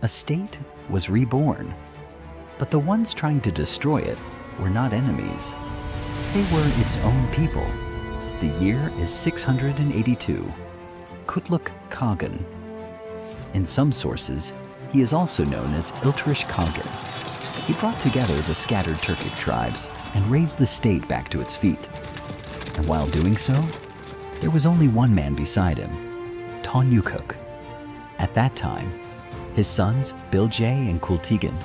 A state was reborn, but the ones trying to destroy it were not enemies. They were its own people. The year is 682. Göktürk Khagan. In some sources, he is also known as Ilturish Khagan. He brought together the scattered Turkic tribes and raised the state back to its feet. And while doing so, there was only one man beside him, Tonyukuk. At that time, his sons, Bilge and Kül Tigin,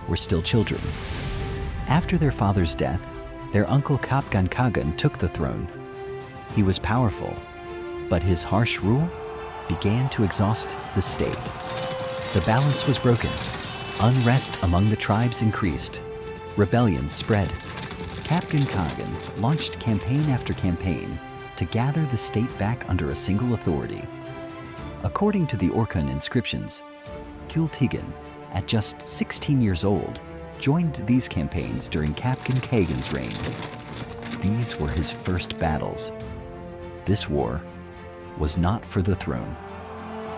were still children. After their father's death, their uncle Khagan took the throne. He was powerful, but his harsh rule began to exhaust the state. The balance was broken. Unrest among the tribes increased. Rebellions spread. Khagan launched campaign after campaign to gather the state back under a single authority. According to the Orkhon inscriptions, Kül Tigin, at just 16 years old, joined these campaigns during Khagan's reign. These were his first battles. This war was not for the throne.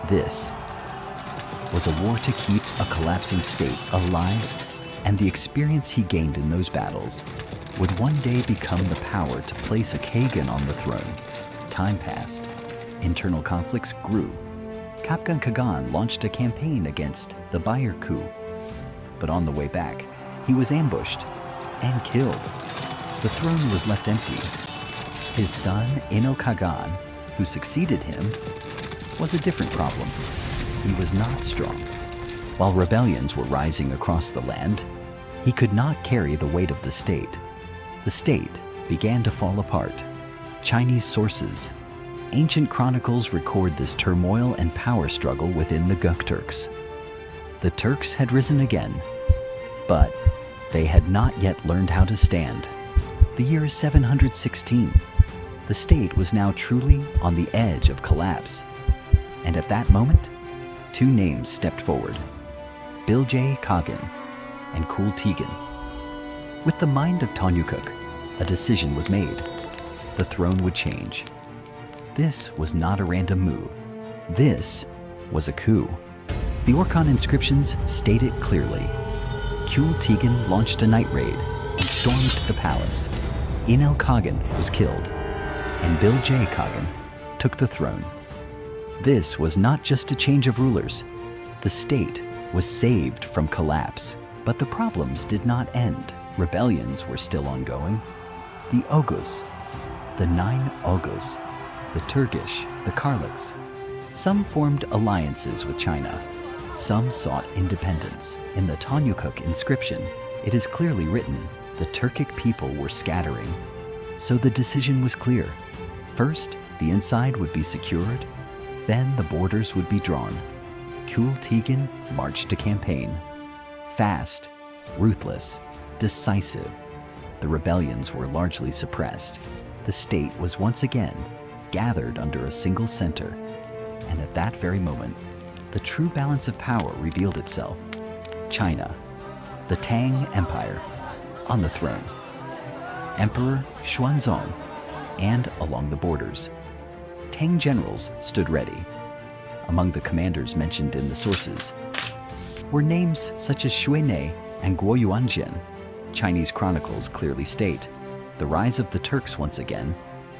This was a war to keep a collapsing state alive, and the experience he gained in those battles would one day become the power to place a Khagan on the throne. Time passed. Internal conflicts grew. Khagan launched a campaign against the Bayır coup. But on the way back, he was ambushed and killed. The throne was left empty. His son, Khagan, who succeeded him, was a different problem. He was not strong. While rebellions were rising across the land, he could not carry the weight of the state. The state began to fall apart. Chinese sources, ancient chronicles record this turmoil and power struggle within the Göktürks. The Turks had risen again, but they had not yet learned how to stand. The year is 716. The state was now truly on the edge of collapse. And at that moment, two names stepped forward, Bilge Khagan and Kül Tigin. With the mind of Tonyukuk, a decision was made. The throne would change. This was not a random move. This was a coup. The Orkhon inscriptions state it clearly. Kül Tigin launched a night raid and stormed the palace. Khagan was killed, and Bilge Khagan took the throne. This was not just a change of rulers. The state was saved from collapse, but the problems did not end. Rebellions were still ongoing. The Oghuz, the 9 Oghuz, the Turkish, the Chronicles. Some formed alliances with China. Some sought independence. In the Tonyukuk inscription, it is clearly written, the Turkic people were scattering. So the decision was clear. First, the inside would be secured, then the borders would be drawn. Kül Tigin marched to campaign. Fast, ruthless, decisive. The rebellions were largely suppressed. The state was once again gathered under a single center. And at that very moment, the true balance of power revealed itself. China, the Tang Empire, on the throne. Emperor Xuanzong, and along the borders, Tang generals stood ready. Among the commanders mentioned in the sources were names such as Xuene and Guoyuanjian. Chinese chronicles clearly state the rise of the Turks once again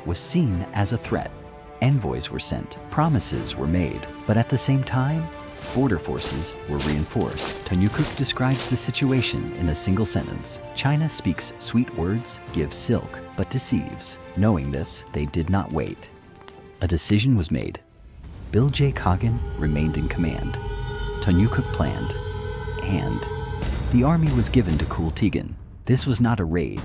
was seen as a threat. Envoys were sent, promises were made, but at the same time, border forces were reinforced. Tonyukuk describes the situation in a single sentence. China speaks sweet words, gives silk, but deceives. Knowing this, they did not wait. A decision was made. Bilge Khagan remained in command. Tonyukuk planned, and the army was given to Kül Tigin. This was not a raid.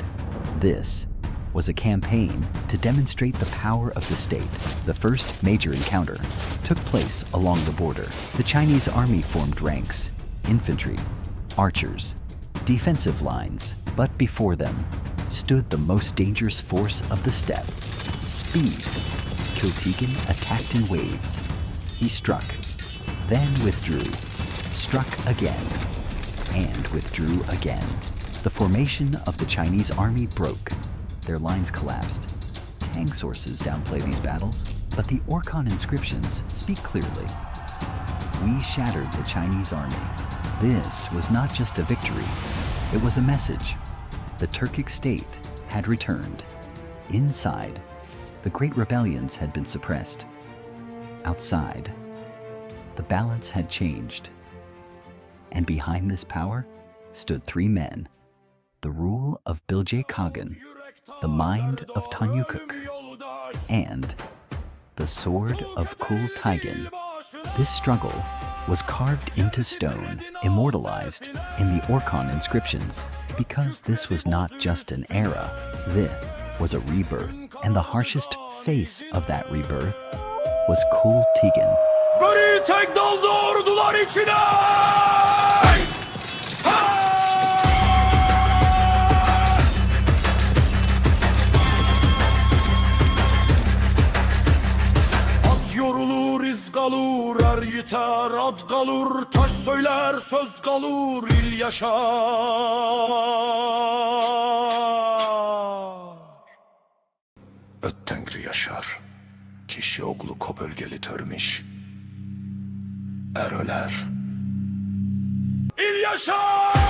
This was a campaign to demonstrate the power of the state. The first major encounter took place along the border. The Chinese army formed ranks, infantry, archers, defensive lines, but before them stood the most dangerous force of the steppe, speed. Kül Tigin attacked in waves. He struck, then withdrew, struck again, and withdrew again. The formation of the Chinese army broke. Their lines collapsed. Tang sources downplay these battles, but the Orkhon inscriptions speak clearly. We shattered the Chinese army. This was not just a victory, it was a message. The Turkic state had returned. Inside, the great rebellions had been suppressed. Outside, the balance had changed. And behind this power stood three men: the rule of Bilge Khagan, the mind of Tonyukuk, and the sword of Kül Tigin. This struggle was carved into stone, immortalized in the Orkhon inscriptions, because this was not just an era, this was a rebirth, and the harshest face of that rebirth was Kül Tigin. Böreği tek daldı ordular içine! At yorulur, iz kalur, er yiter, ad kalur, taş söyler, söz kalur, il yaşar. Öt Tengri yaşar, kişi oğlu kobölgeli törmiş. Er öler, il yaşar!